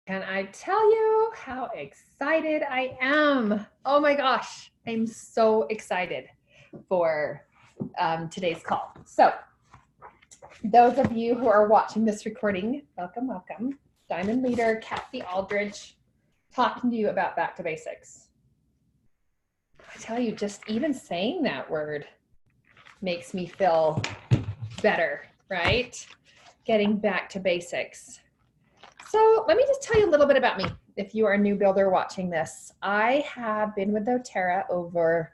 Can I tell you how excited I am? Oh my gosh, I'm so excited for today's call. So those of you who are watching this recording, welcome, welcome. Diamond Leader Kathy Aldridge talking to you about back to basics. I tell you, just even saying that word makes me feel better, right? Getting back to basics. So let me just tell you a little bit about me. If you are a new builder watching this, I have been with doTERRA over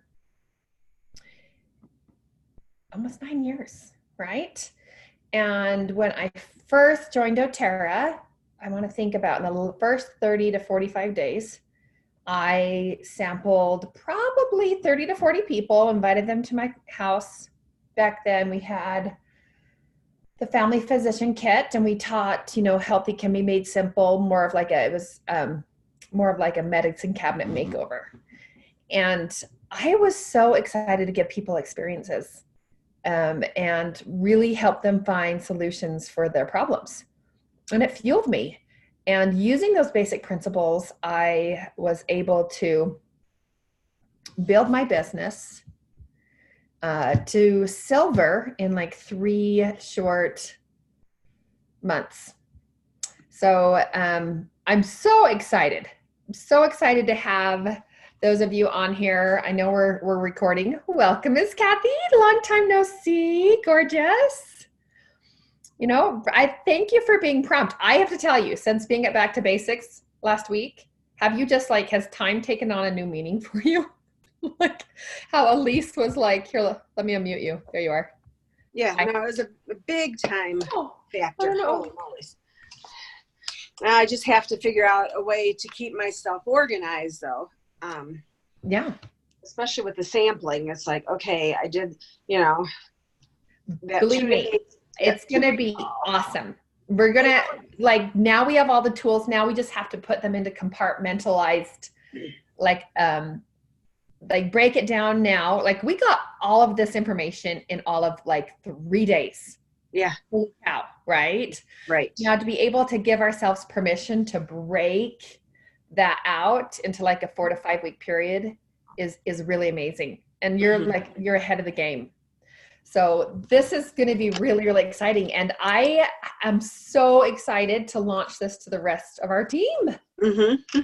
almost 9 years, right? And when I first joined doTERRA, I want to think about in the first 30 to 45 days, I sampled probably 30 to 40 people, invited them to my house. Back then we had the family physician kit, and we taught, healthy can be made simple, more of like a medicine cabinet makeover. And I was so excited to give people experiences and really help them find solutions for their problems. And it fueled me. And using those basic principles, I was able to build my business to silver in like 3 short months. So I'm so excited. I'm so excited to have those of you on here. I know we're recording. Welcome, Miss Kathy. Long time no see. Gorgeous. I thank you for being prompt. I have to tell you, since being at Back to Basics last week, have you just has time taken on a new meaning for you? Like how Elise was like, here, let me unmute you. There you are. Yeah, no, it was a big time factor. Holy moly. I just have to figure out a way to keep myself organized though. Yeah. Especially with the sampling. It's like, okay, I did, believe me, it's going to be awesome. We're going to now we have all the tools. Now we just have to put them into compartmentalized, break it down now. We got all of this information in all of 3 days. Yeah. Holy cow, right? Right. Now to be able to give ourselves permission to break that out into a 4 to 5 week period is really amazing. And you're you're ahead of the game. So this is going to be really, really exciting. And I am so excited to launch this to the rest of our team. Mm-hmm.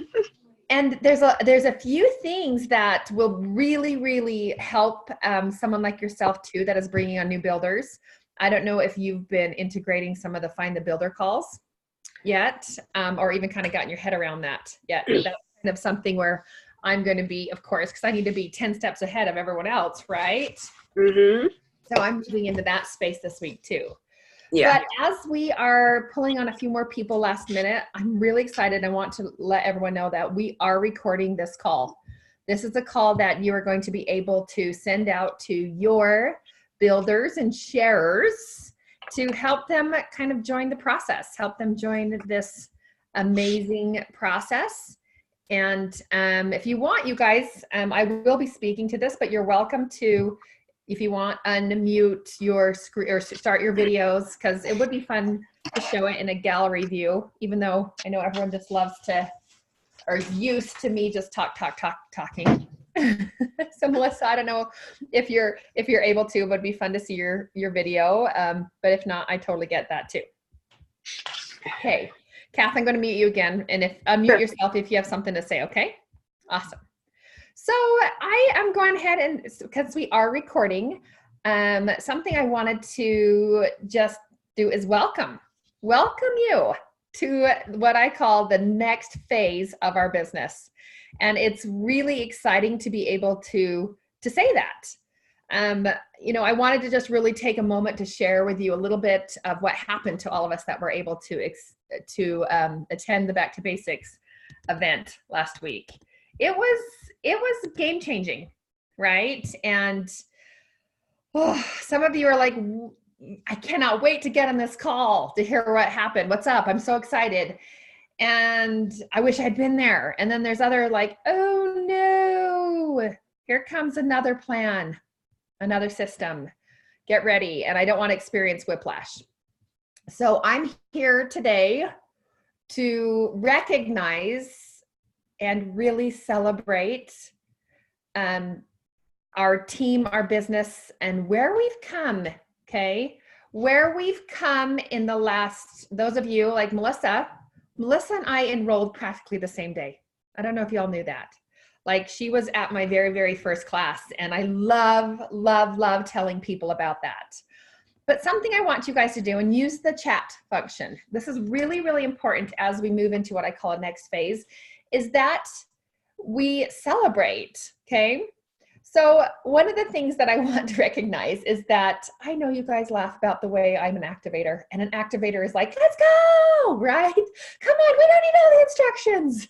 And there's a few things that will really, really help someone like yourself too, that is bringing on new builders. I don't know if you've been integrating some of the Find the Builder calls yet, or even kind of gotten your head around that yet. But that's kind of something where I'm going to be, of course, because I need to be 10 steps ahead of everyone else, right? Mm-hmm. So I'm moving into that space this week too. Yeah. But as we are pulling on a few more people last minute, I'm really excited. I want to let everyone know that we are recording this call. This is a call that you are going to be able to send out to your builders and sharers to help them kind of join the process, help them join this amazing process. And if you want, you guys, I will be speaking to this, but you're welcome to, if you want, unmute your screen or start your videos, because it would be fun to show it in a gallery view, even though I know everyone just loves to, or is used to me just talking. So Melissa, I don't know if you're able to, but it'd be fun to see your video. But if not, I totally get that too. Okay, Kath, I'm going to mute you again, and unmute yourself if you have something to say. Okay, awesome. So I am going ahead and, because we are recording, something I wanted to just do is welcome you to what I call the next phase of our business. And it's really exciting to be able to say that. I wanted to just really take a moment to share with you a little bit of what happened to all of us that were able to attend the Back to Basics event last week. It was game changing, right? And some of you are like, I cannot wait to get on this call to hear what happened. What's up? I'm so excited. And I wish I'd been there. And then there's other oh no, here comes another plan, another system. Get ready. And I don't want to experience whiplash. So I'm here today to recognize and really celebrate our team, our business, and where we've come, okay? Where we've come in the last, those of you like Melissa and I enrolled practically the same day. I don't know if y'all knew that. Like, she was at my very, very first class, and I love, love, love telling people about that. But something I want you guys to do, and use the chat function. This is really, really important as we move into what I call a next phase, is that we celebrate, okay? So one of the things that I want to recognize is that I know you guys laugh about the way I'm an activator, and an activator is like, let's go, right? Come on, we don't need all the instructions.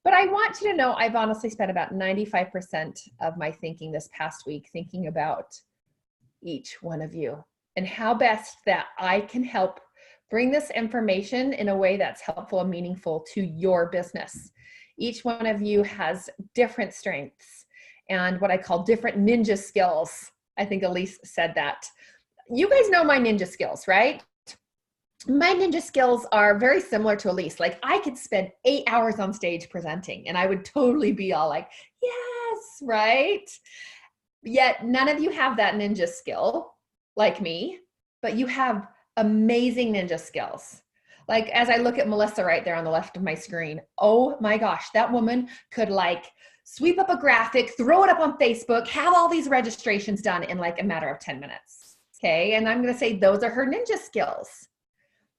But I want you to know I've honestly spent about 95% of my thinking this past week thinking about each one of you and how best that I can help bring this information in a way that's helpful and meaningful to your business. Each one of you has different strengths and what I call different ninja skills. I think Elise said that. You guys know my ninja skills, right? My ninja skills are very similar to Elise. Like, I could spend 8 hours on stage presenting and I would totally be all like, yes, right? Yet none of you have that ninja skill like me, but you have amazing ninja skills. Like, as I look at Melissa right there on the left of my screen, oh my gosh, that woman could like sweep up a graphic, throw it up on Facebook, have all these registrations done in like a matter of 10 minutes. Okay. And I'm going to say those are her ninja skills.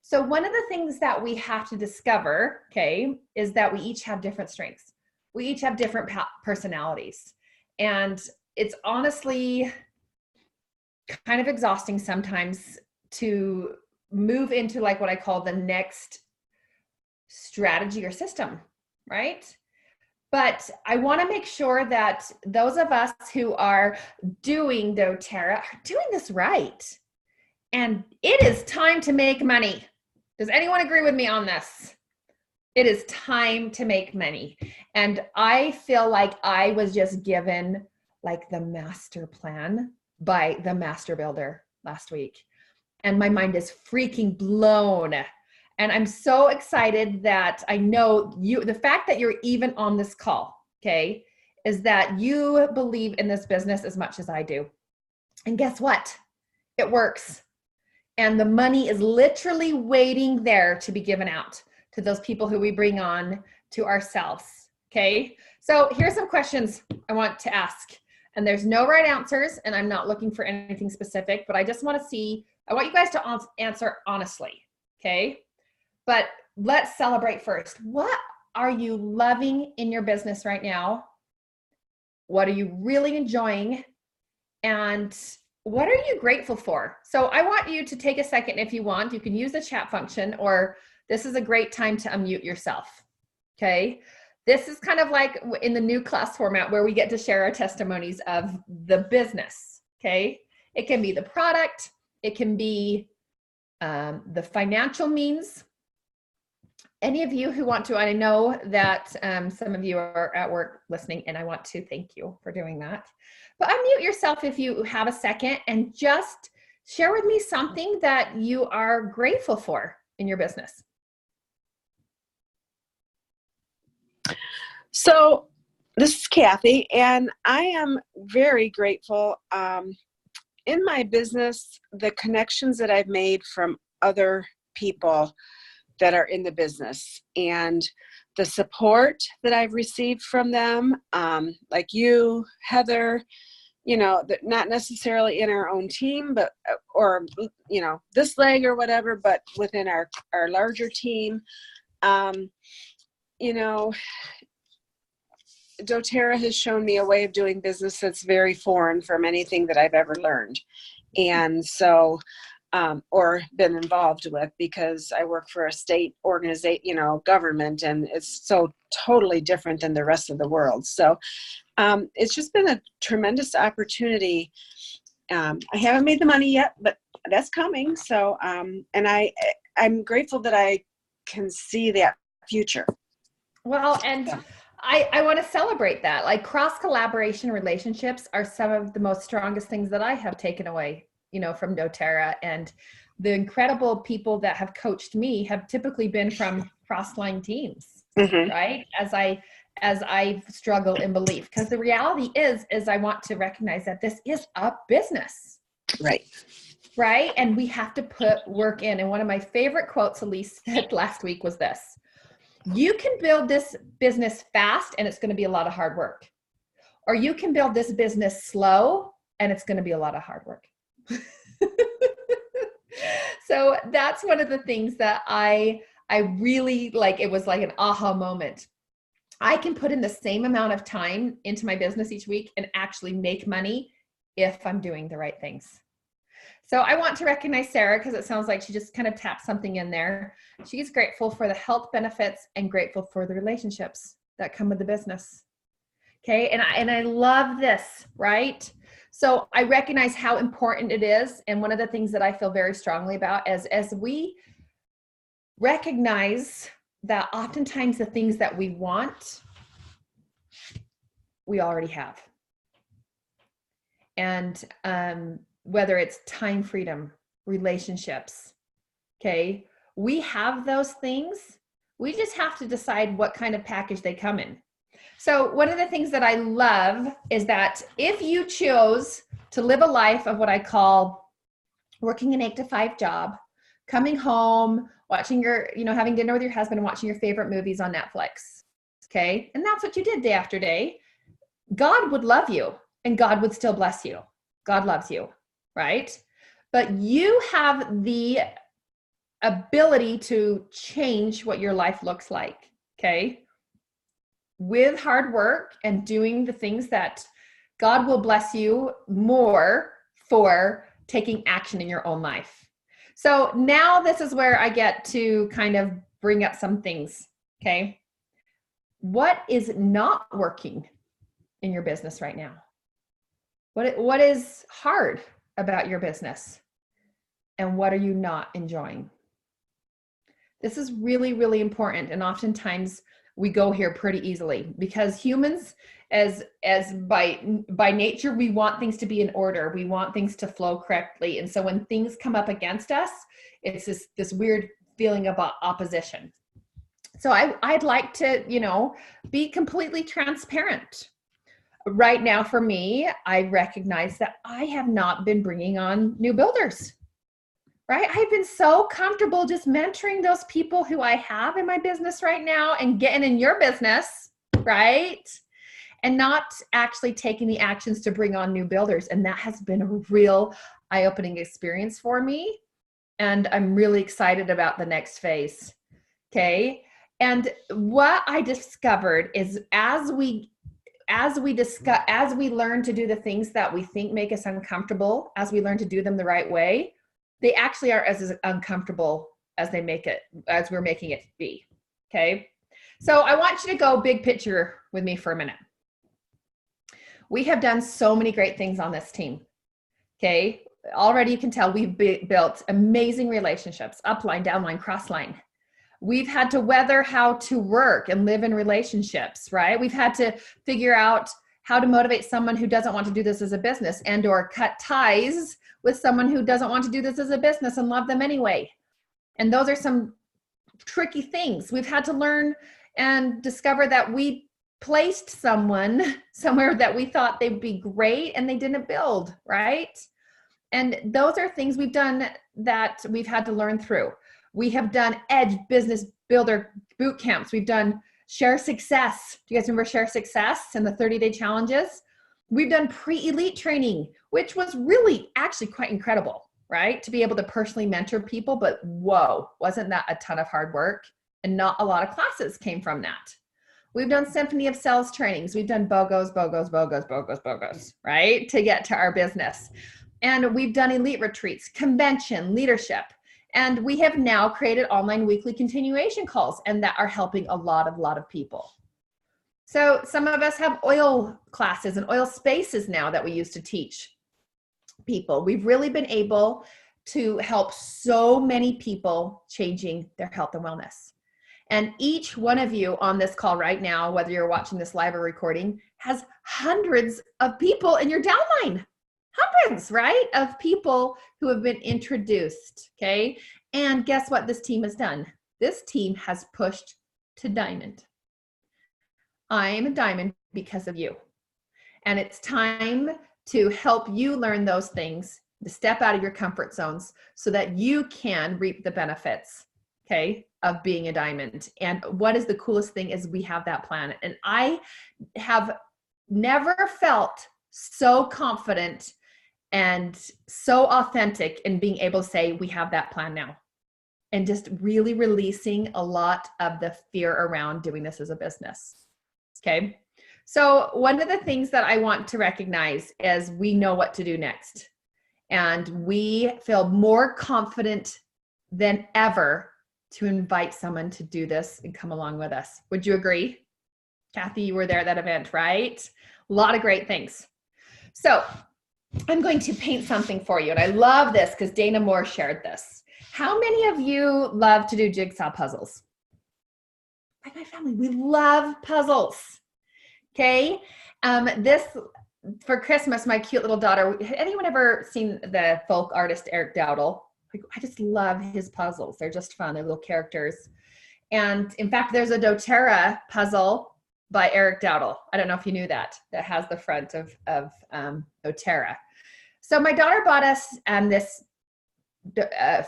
So one of the things that we have to discover, okay, is that we each have different strengths. We each have different personalities. And it's honestly kind of exhausting sometimes to move into like what I call the next strategy or system, right? But I want to make sure that those of us who are doing doTERRA are doing this right. And it is time to make money. Does anyone agree with me on this? It is time to make money. And I feel like I was just given like the master plan by the master builder last week. And my mind is freaking blown. And I'm so excited that I know you, the fact that you're even on this call, okay, is that you believe in this business as much as I do. And guess what? It works. And the money is literally waiting there to be given out to those people who we bring on to ourselves, okay? So here's some questions I want to ask. And there's no right answers, and I'm not looking for anything specific, but I just want to see, I want you guys to answer honestly, okay? But let's celebrate first. What are you loving in your business right now? What are you really enjoying? And what are you grateful for? So I want you to take a second if you want. You can use the chat function, or this is a great time to unmute yourself, okay? This is kind of like in the new class format where we get to share our testimonies of the business, okay? It can be the product. It can be the financial means. Any of you who want to, I know that some of you are at work listening, and I want to thank you for doing that. But unmute yourself if you have a second and just share with me something that you are grateful for in your business. So this is Kathy, and I am very grateful in my business, the connections that I've made from other people that are in the business and the support that I've received from them, like you, Heather, you know, that not necessarily in our own team, but, or, you know, this leg or whatever, but within our larger team. You know, doTERRA has shown me a way of doing business that's very foreign from anything that I've ever learned. And so, or been involved with, because I work for a state organization, you know, government, and it's so totally different than the rest of the world. So it's just been a tremendous opportunity. I haven't made the money yet, but that's coming. So, and I'm grateful that I can see that future. Well, and yeah. I want to celebrate that. Like, cross-collaboration relationships are some of the most strongest things that I have taken away, you know, from doTERRA. And the incredible people that have coached me have typically been from cross-line teams, right? As I struggle in belief, because the reality is I want to recognize that this is a business. Right? And we have to put work in. And one of my favorite quotes Elise said last week was this: you can build this business fast and it's going to be a lot of hard work. Or you can build this business slow and it's going to be a lot of hard work. So that's one of the things that I really like. It was like an aha moment. I can put in the same amount of time into my business each week and actually make money if I'm doing the right things. So I want to recognize Sarah, because it sounds like she just kind of tapped something in there. She's grateful for the health benefits and grateful for the relationships that come with the business. Okay. And I love this, right? So I recognize how important it is. And one of the things that I feel very strongly about is as we recognize that oftentimes the things that we want, we already have. And whether it's time freedom, relationships, okay, we have those things. We just have to decide what kind of package they come in. So one of the things that I love is that if you chose to live a life of what I call working an 8-to-5 job, coming home, watching your, having dinner with your husband and watching your favorite movies on Netflix, okay, and that's what you did day after day, God would love you and God would still bless you. God loves you, right? But you have the ability to change what your life looks like, okay? With hard work and doing the things that God will bless you more for taking action in your own life. So now this is where I get to kind of bring up some things, okay? What is not working in your business right now? What is hard about your business? And what are you not enjoying? This is really, really important. And oftentimes we go here pretty easily because humans, as by nature, we want things to be in order. We want things to flow correctly. And so when things come up against us, it's this weird feeling of opposition. So I'd like to, be completely transparent. Right now for me, I recognize that I have not been bringing on new builders. Right? I've been so comfortable just mentoring those people who I have in my business right now and getting in your business, right? And not actually taking the actions to bring on new builders. And that has been a real eye-opening experience for me. And I'm really excited about the next phase. Okay. And what I discovered is as we learn to do the things that we think make us uncomfortable, as we learn to do them the right way, they actually are as uncomfortable as we're making it be. Okay. So I want you to go big picture with me for a minute. We have done so many great things on this team. Okay. Already you can tell we've built amazing relationships, upline, downline, crossline. We've had to weather how to work and live in relationships, right? We've had to figure out how to motivate someone who doesn't want to do this as a business and or cut ties with someone who doesn't want to do this as a business and love them anyway. And those are some tricky things. We've had to learn and discover that we placed someone somewhere that we thought they'd be great and they didn't build, right? And those are things we've done that we've had to learn through. We have done Edge Business Builder boot camps. We've done Share Success. Do you guys remember Share Success and the 30-day challenges? We've done pre-elite training, which was really actually quite incredible, right? To be able to personally mentor people, but whoa, wasn't that a ton of hard work? And not a lot of classes came from that. We've done Symphony of Sales trainings. We've done BOGOs, right? To get to our business. And we've done elite retreats, convention, leadership. And we have now created online weekly continuation calls, and that are helping a lot of people. So some of us have oil classes and oil spaces now that we used to teach people. We've really been able to help so many people changing their health and wellness. And each one of you on this call right now, whether you're watching this live or recording, has hundreds of people in your downline. hundreds, right, of people who have been introduced, okay? And guess what this team has done? This team has pushed to diamond. I am a diamond because of you. And it's time to help you learn those things, to step out of your comfort zones so that you can reap the benefits, okay, of being a diamond. And what is the coolest thing is we have that plan. And I have never felt so confident and so authentic in being able to say we have that plan now, and just really releasing a lot of the fear around doing this as a business. Okay. So one of the things that I want to recognize is we know what to do next, and we feel more confident than ever to invite someone to do this and come along with us. Would you agree? Kathy, you were there at that event, right? A lot of great things. So I'm going to paint something for you. And I love this because Dana Moore shared this. How many of you love to do jigsaw puzzles? Like my family, we love puzzles. Okay. This, for Christmas, my cute little daughter, anyone ever seen the folk artist Eric Dowdle? Like, I just love his puzzles. They're just fun. They're little characters. And in fact, there's a doTERRA puzzle by Eric Dowdle. I don't know if you knew that has the front of doTERRA. So my daughter bought us this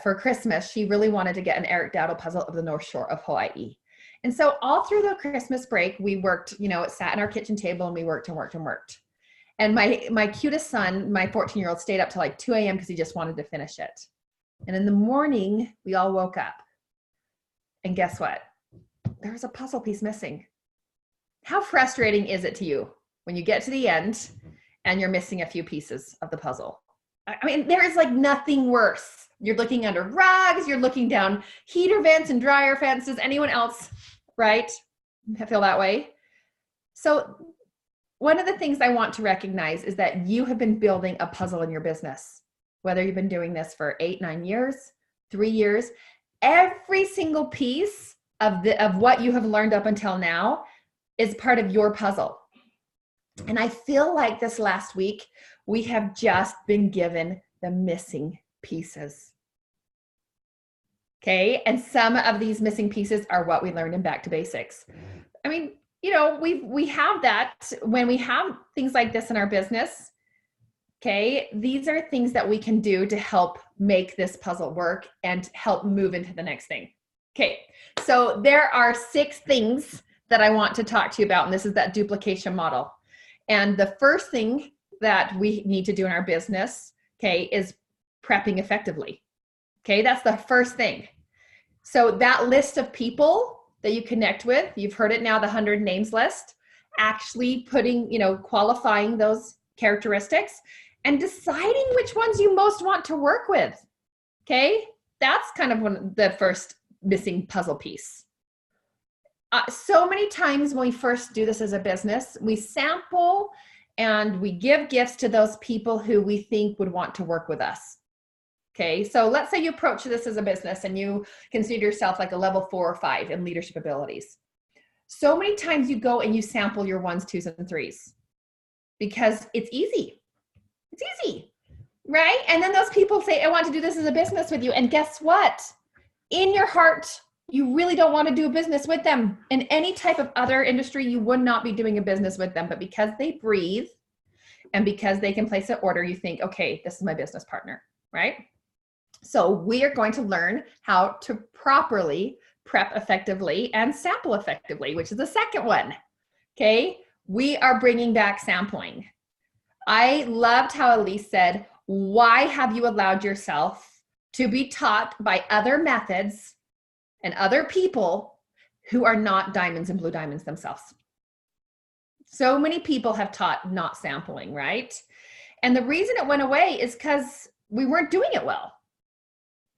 for Christmas. She really wanted to get an Eric Dowdle puzzle of the North Shore of Hawaii. And so all through the Christmas break, we worked, it sat in our kitchen table and we worked and worked and worked. And my cutest son, my 14-year-old, stayed up till like 2 a.m. because he just wanted to finish it. And in the morning, we all woke up. And guess what? There was a puzzle piece missing. How frustrating is it to you when you get to the end and you're missing a few pieces of the puzzle? I mean, there is like nothing worse. You're looking under rugs, you're looking down heater vents and dryer vents. Does anyone else, right, feel that way? So one of the things I want to recognize is that you have been building a puzzle in your business, whether you've been doing this for 8, 9 years, 3 years. Every single piece of what you have learned up until now is part of your puzzle. And I feel like this last week, we have just been given the missing pieces. Okay. And some of these missing pieces are what we learned in Back to Basics. I mean, we have that when we have things like this in our business. Okay. These are things that we can do to help make this puzzle work and help move into the next thing. Okay. So there are 6 things that I want to talk to you about. And this is that duplication model. And the first thing that we need to do in our business, okay, is prepping effectively. Okay, that's the first thing. So that list of people that you connect with, you've heard it now, the 100 names list, actually putting, qualifying those characteristics and deciding which ones you most want to work with. Okay, that's kind of the first missing puzzle piece. So many times when we first do this as a business, we sample and we give gifts to those people who we think would want to work with us. Okay, so let's say you approach this as a business and you consider yourself like a level 4 or 5 in leadership abilities. So many times you go and you sample your 1s, 2s, and 3s because it's easy. It's easy, right? And then those people say, I want to do this as a business with you. And guess what? In your heart, you really don't want to do a business with them. In any type of other industry, you would not be doing a business with them. But because they breathe and because they can place an order, you think, okay, this is my business partner, right? So we are going to learn how to properly prep effectively and sample effectively, which is the second one. Okay, we are bringing back sampling. I loved how Elise said, why have you allowed yourself to be taught by other methods and other people who are not diamonds and blue diamonds themselves? So many people have taught not sampling, right? And the reason it went away is because we weren't doing it well.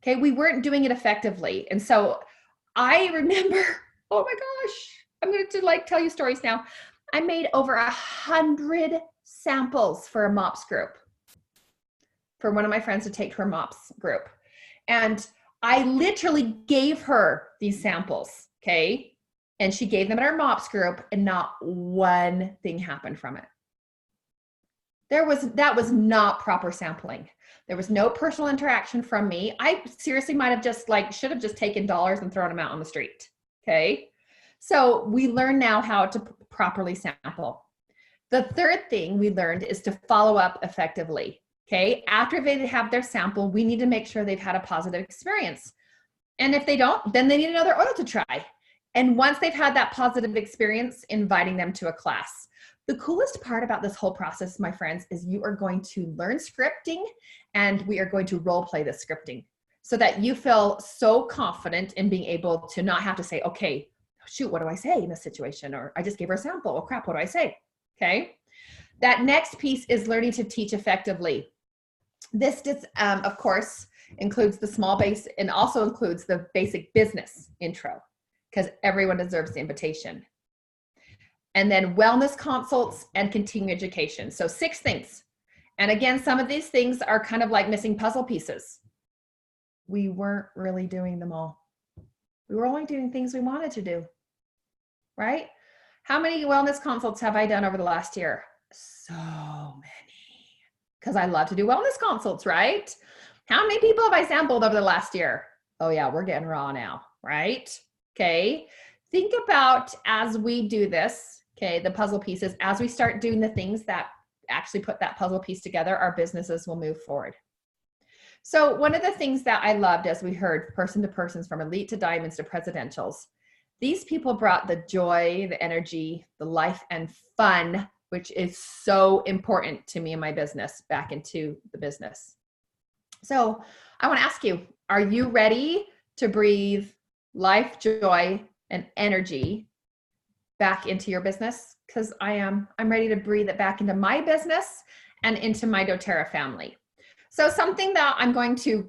Okay, we weren't doing it effectively. And so I remember, oh my gosh, I'm going to tell you stories now. I made over 100 samples for a MOPS group, for one of my friends to take to her MOPS group. And I literally gave her these samples, okay? And she gave them at our MOPS group and not one thing happened from it. That was not proper sampling. There was no personal interaction from me. I seriously might have just should have just taken dollars and thrown them out on the street. Okay. So we learn now how to properly sample. The third thing we learned is to follow up effectively. Okay. After they have their sample, we need to make sure they've had a positive experience. And if they don't, then they need another oil to try. And once they've had that positive experience, inviting them to a class. The coolest part about this whole process, my friends, is you are going to learn scripting, and we are going to role play the scripting so that you feel so confident in being able to not have to say, okay, shoot, what do I say in this situation? Or I just gave her a sample. Oh crap, what do I say? Okay. That next piece is learning to teach effectively. This just, of course, includes the small base and also includes the basic business intro, because everyone deserves the invitation. And then wellness consults and continuing education. So 6 things. And again, some of these things are kind of like missing puzzle pieces. We weren't really doing them all. We were only doing things we wanted to do, right? How many wellness consults have I done over the last year? So many, because I love to do wellness consults, right? How many people have I sampled over the last year? Oh yeah, we're getting raw now, right? Okay. Think about, as we do this, okay, the puzzle pieces, as we start doing the things that actually put that puzzle piece together, our businesses will move forward. So one of the things that I loved, as we heard, person to persons, from elite to diamonds to presidentials, these people brought the joy, the energy, the life and fun, which is so important to me and my business, back into the business. So I want to ask you, are you ready to breathe life, joy, and energy back into your business? Because I am. I'm ready to breathe it back into my business and into my doTERRA family. So something that I'm going to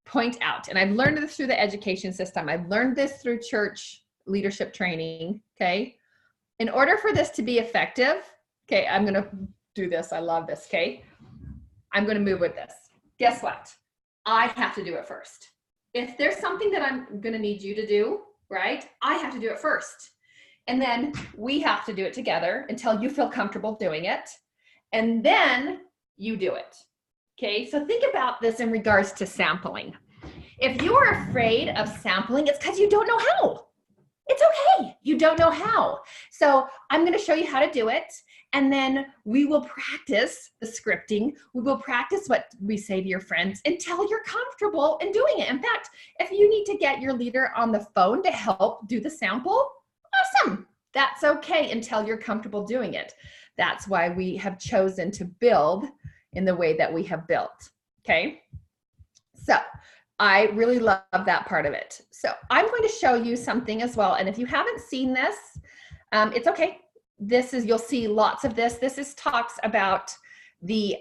point out, and I've learned this through the education system. I've learned this through church leadership training, okay? In order for this to be effective, okay, I'm going to do this. I love this, okay? I'm going to move with this. Guess what? I have to do it first. If there's something that I'm going to need you to do, right? I have to do it first. And then we have to do it together until you feel comfortable doing it. And then you do it. Okay, so think about this in regards to sampling. If you are afraid of sampling, it's because you don't know how. It's okay. You don't know how. So I'm going to show you how to do it. And then we will practice the scripting. We will practice what we say to your friends until you're comfortable in doing it. In fact, if you need to get your leader on the phone to help do the sample, awesome. That's okay until you're comfortable doing it. That's why we have chosen to build in the way that we have built. Okay. So I really love that part of it. So I'm going to show you something as well. And if you haven't seen this, it's okay. This is, you'll see lots of this. This is talks about the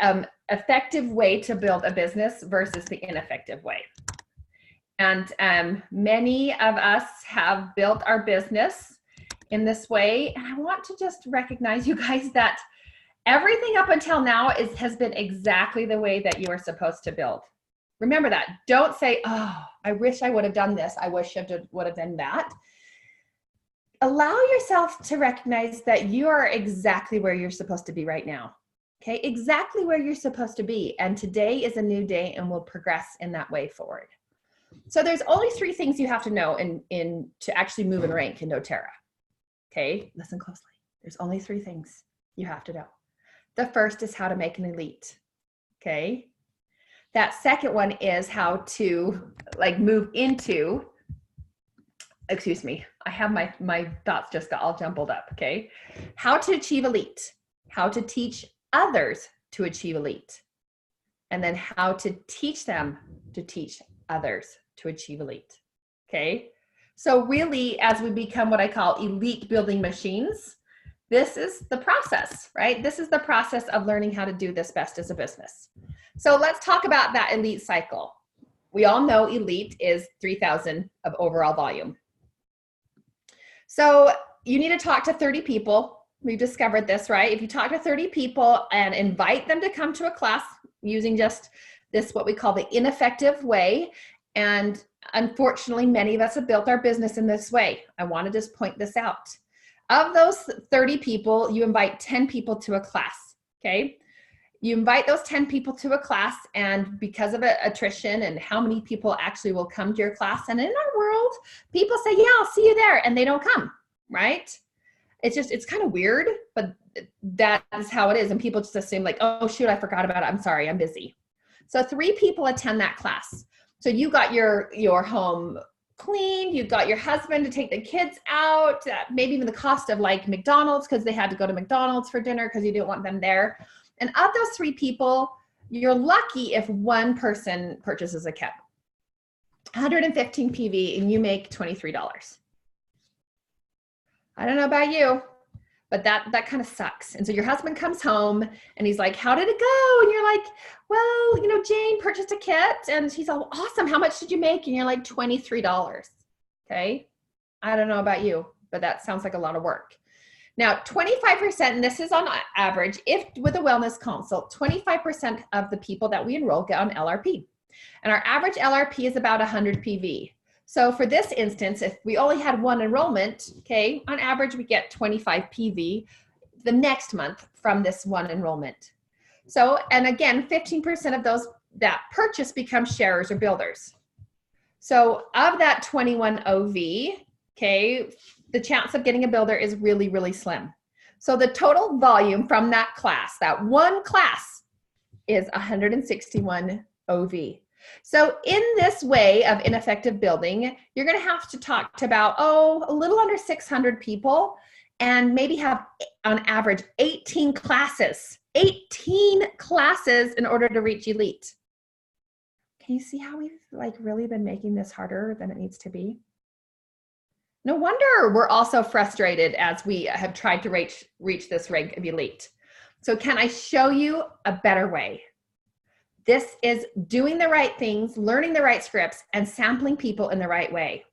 effective way to build a business versus the ineffective way. And many of us have built our business in this way. And I want to just recognize, you guys, that everything up until now has been exactly the way that you are supposed to build. Remember that. Don't say, oh, I wish I would have done this. I wish I would have done that. Allow yourself to recognize that you are exactly where you're supposed to be right now. Okay, exactly where you're supposed to be. And today is a new day, and we'll progress in that way forward. So there's only 3 things you have to know in to actually move and rank in doTERRA. Okay, listen closely. There's only 3 things you have to know. The first is how to make an elite. Okay. That second one is how to move into, excuse me, I have my thoughts just got all jumbled up. Okay. How to achieve elite, how to teach others to achieve elite, and then how to teach them to teach others to achieve elite. Okay. So really, as we become what I call elite building machines, this is the process, right? This is the process of learning how to do this best as a business. So let's talk about that elite cycle. We all know elite is 3,000 of overall volume. So you need to talk to 30 people. We've discovered this, right? If you talk to 30 people and invite them to come to a class using just this, what we call the ineffective way, and unfortunately, many of us have built our business in this way. I want to just point this out. Of those 30 people, you invite 10 people to a class, okay? You invite those 10 people to a class, and because of attrition and how many people actually will come to your class, and in our world, people say, yeah, I'll see you there, and they don't come, right? It's kind of weird, but that is how it is. And people just assume like, oh shoot, I forgot about it. I'm sorry, I'm busy. So 3 people attend that class. So you got your home cleaned, you've got your husband to take the kids out, maybe even the cost of like McDonald's because they had to go to McDonald's for dinner because you didn't want them there. And of those 3 people, you're lucky if one person purchases a kit. 115 PV and you make $23. I don't know about you, but that kind of sucks. And so your husband comes home and he's like, how did it go? And you're like, well, you know, Jane purchased a kit and she's all awesome. How much did you make? And you're like, $23. Okay. I don't know about you, but that sounds like a lot of work. Now, 25%, and this is on average, if with a wellness consult, 25% of the people that we enroll get on LRP. And our average LRP is about 100 PV. So for this instance, if we only had 1 enrollment, okay, on average, we get 25 PV the next month from this 1 enrollment. So, and again, 15% of those that purchase become sharers or builders. So of that 21 OV, okay, the chance of getting a builder is really, really slim. So the total volume from that class, that 1 class, is 161 OV. So in this way of ineffective building, you're going to have to talk to about, a little under 600 people and maybe have on average 18 classes in order to reach elite. Can you see how we've like really been making this harder than it needs to be? No wonder we're also frustrated as we have tried to reach this rank of elite. So can I show you a better way? This is doing the right things, learning the right scripts, and sampling people in the right way.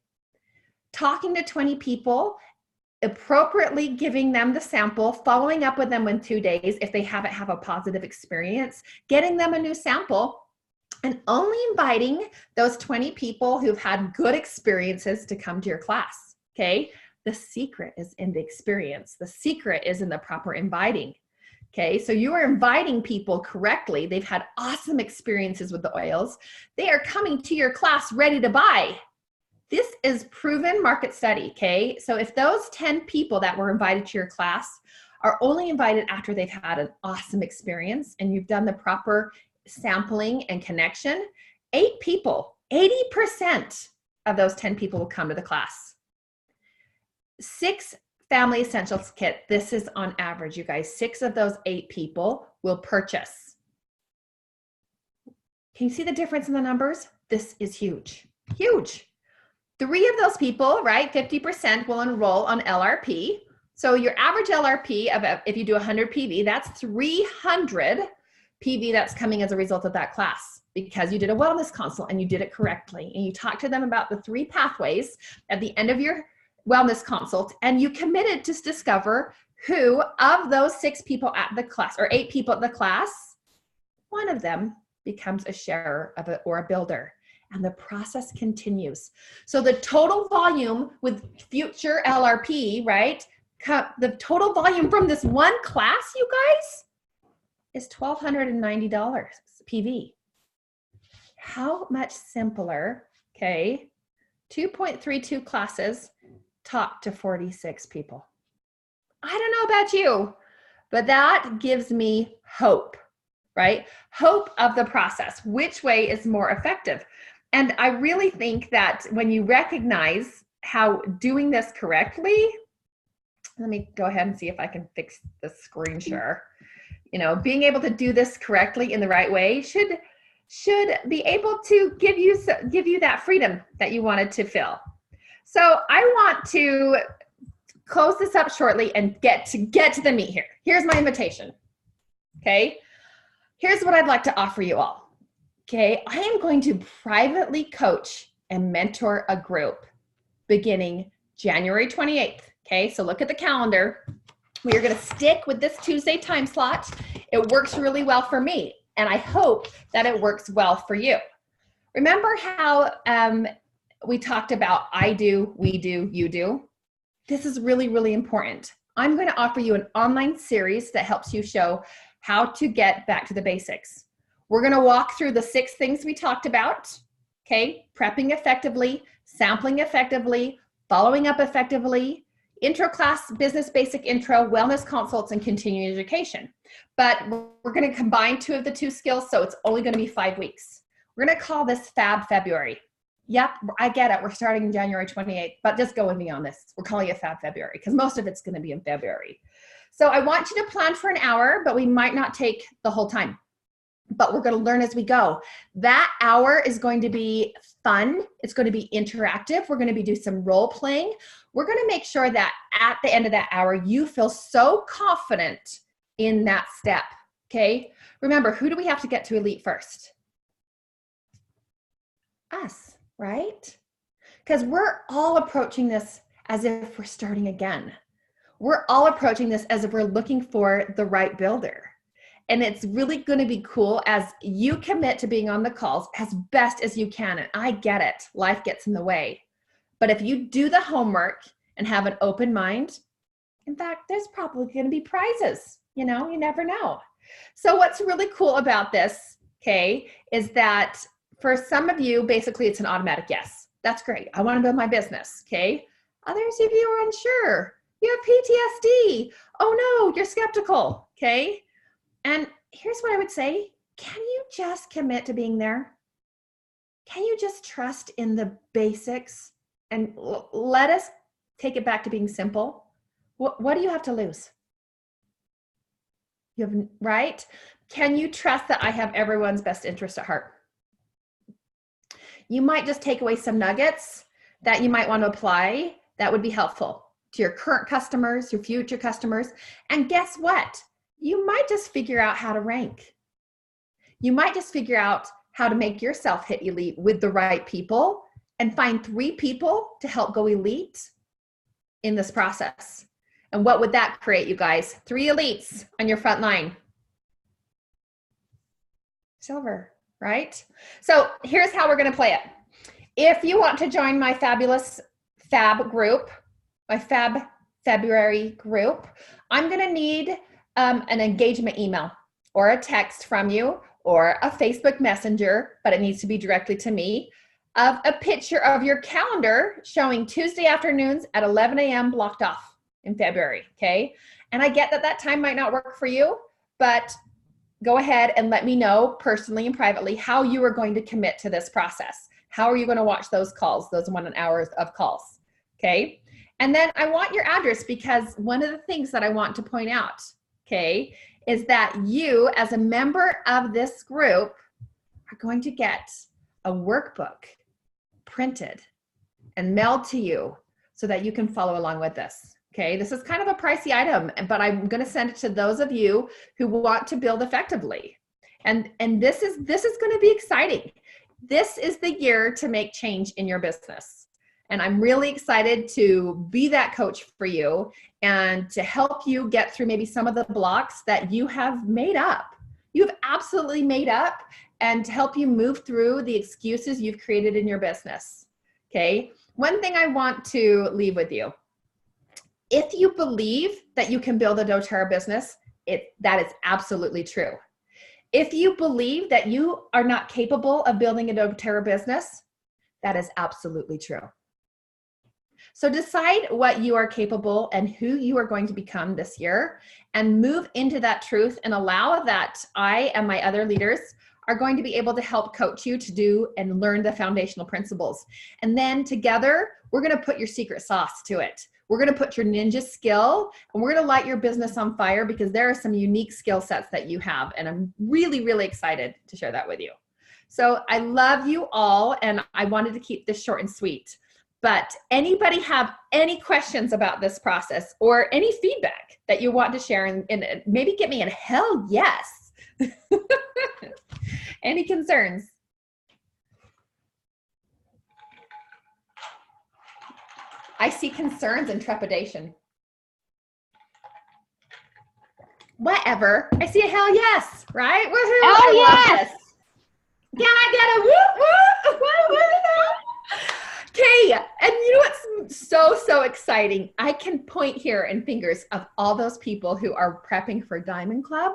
Talking to 20 people, appropriately giving them the sample, following up with them in 2 days if they haven't had a positive experience, getting them a new sample, and only inviting those 20 people who've had good experiences to come to your class, okay? The secret is in the experience. The secret is in the proper inviting. Okay, so you are inviting people correctly. They've had awesome experiences with the oils. They are coming to your class ready to buy. This is proven market study, okay? So if those 10 people that were invited to your class are only invited after they've had an awesome experience and you've done the proper sampling and connection, 8 people, 80% of those 10 people will come to the class. 6 Family Essentials kit, this is on average, you guys. 6 of those 8 people will purchase. Can you see the difference in the numbers? This is huge, huge. 3 of those people, right, 50% will enroll on LRP. So your average LRP, if you do 100 PV, that's 300 PV that's coming as a result of that class because you did a wellness consult and you did it correctly. And you talked to them about the 3 pathways at the end of your wellness consult, and you committed to discover who of those 6 people at the class or 8 people at the class, one of them becomes a sharer of it or a builder, and the process continues. So the total volume with future LRP, right? The total volume from this 1 class, you guys, is $1,290 PV. How much simpler, okay? 2.32 classes, taught to 46 people. I don't know about you, but that gives me hope, right? Hope of the process. Which way is more effective? And I really think that when you recognize how doing this correctly, let me go ahead and see if I can fix the screen share. You know, being able to do this correctly in the right way should be able to give you that freedom that you wanted to feel. So I want to close this up shortly and get to the meat here. Here's my invitation, okay? Here's what I'd like to offer you all, okay? I am going to privately coach and mentor a group beginning January 28th, okay? So look at the calendar. We are gonna stick with this Tuesday time slot. It works really well for me, and I hope that it works well for you. Remember how we talked about I do, we do, you do? This is really, really important. I'm going to offer you an online series that helps you show how to get back to the basics. We're going to walk through the 6 things we talked about. Okay, prepping effectively, sampling effectively, following up effectively, intro class, business basic intro, wellness consults, and continuing education. But we're going to combine 2 of the 2 skills, so it's only going to be 5 weeks. We're going to call this FAB February. Yep, I get it. We're starting January 28th, but just go with me on this. We're calling it FAB February because most of it's going to be in February. So I want you to plan for an hour, but we might not take the whole time. But we're going to learn as we go. That hour is going to be fun. It's going to be interactive. We're going to be doing some role playing. We're going to make sure that at the end of that hour, you feel so confident in that step. Okay. Remember, who do we have to get to elite first? Us. Right? Because we're all approaching this as if we're starting again. We're all approaching this as if we're looking for the right builder. And it's really going to be cool as you commit to being on the calls as best as you can. And I get it. Life gets in the way. But if you do the homework and have an open mind, in fact, there's probably going to be prizes. You know, you never know. So what's really cool about this, okay, is that for some of you, basically, it's an automatic yes. That's great. I want to build my business, okay? Others of you are unsure. You have PTSD. Oh, no, you're skeptical, okay? And here's what I would say. Can you just commit to being there? Can you just trust in the basics and let us take it back to being simple? What do you have to lose? You have, right? Can you trust that I have everyone's best interest at heart? You might just take away some nuggets that you might want to apply that would be helpful to your current customers, your future customers. And guess what? You might just figure out how to rank. You might just figure out how to make yourself hit elite with the right people and find 3 people to help go elite in this process. And what would that create, you guys? 3 elites on your front line. Silver. Right? So here's how we're going to play it. If you want to join my fabulous FAB group, my FAB February group, I'm going to need an engagement email or a text from you or a Facebook Messenger, but it needs to be directly to me, of a picture of your calendar showing Tuesday afternoons at 11 a.m. blocked off in February, okay? And I get that that time might not work for you, but go ahead and let me know personally and privately how you are going to commit to this process. How are you going to watch those calls, those 1 hour of calls, okay? And then I want your address because one of the things that I want to point out, okay, is that you as a member of this group are going to get a workbook printed and mailed to you so that you can follow along with this. Okay, this is kind of a pricey item, but I'm going to send it to those of you who want to build effectively. And this is going to be exciting. This is the year to make change in your business. And I'm really excited to be that coach for you and to help you get through maybe some of the blocks that you have made up. You've absolutely made up, and to help you move through the excuses you've created in your business. Okay, one thing I want to leave with you. If you believe that you can build a doTERRA business, that is absolutely true. If you believe that you are not capable of building a doTERRA business, that is absolutely true. So decide what you are capable and who you are going to become this year, and move into that truth and allow that I and my other leaders are going to be able to help coach you to do and learn the foundational principles. And then together, we're going to put your secret sauce to it. We're going to put your ninja skill, and we're going to light your business on fire because there are some unique skill sets that you have. And I'm really, really excited to share that with you. So I love you all, and I wanted to keep this short and sweet. But anybody have any questions about this process or any feedback that you want to share, and maybe get me a hell yes. Any concerns? I see concerns and trepidation. Whatever. I see a hell yes, right? Woohoo! Hell yes! Can I get a whoop whoop? Okay, and you know what's so exciting? I can point here and fingers of all those people who are prepping for Diamond Club,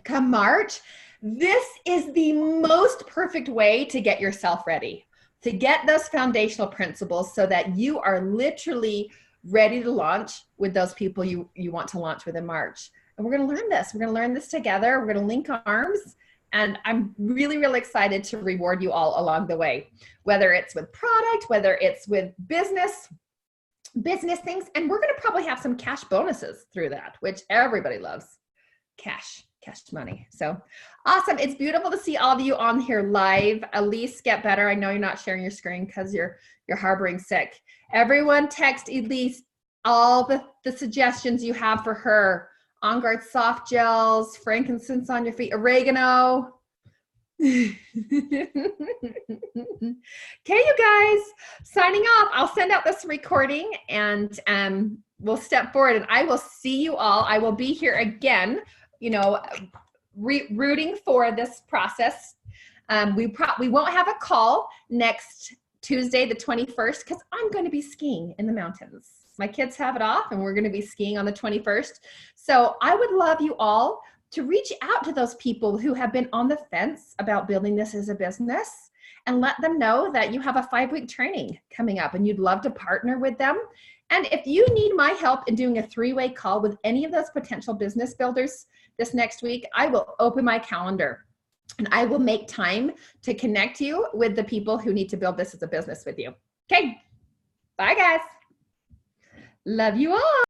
come March, this is the most perfect way to get yourself ready, to get those foundational principles so that you are literally ready to launch with those people you want to launch with in March. And we're going to learn this. We're going to learn this together. We're going to link arms. And I'm really, really excited to reward you all along the way, whether it's with product, whether it's with business things. And we're going to probably have some cash bonuses through that, which everybody loves. Cash money. So awesome. It's beautiful to see all of you on here live. Elise, get better. I know you're not sharing your screen because you're harboring sick. Everyone text Elise all the suggestions you have for her. On Guard soft gels, frankincense on your feet, oregano. Okay, you guys, signing off. I'll send out this recording and we'll step forward, and I will see you all. I will be here again, you know, rooting for this process. We won't have a call next Tuesday, the 21st, because I'm going to be skiing in the mountains. My kids have it off and we're going to be skiing on the 21st. So I would love you all to reach out to those people who have been on the fence about building this as a business and let them know that you have a 5-week training coming up and you'd love to partner with them. And if you need my help in doing a 3-way call with any of those potential business builders this next week, I will open my calendar and I will make time to connect you with the people who need to build this as a business with you. Okay, bye guys. Love you all.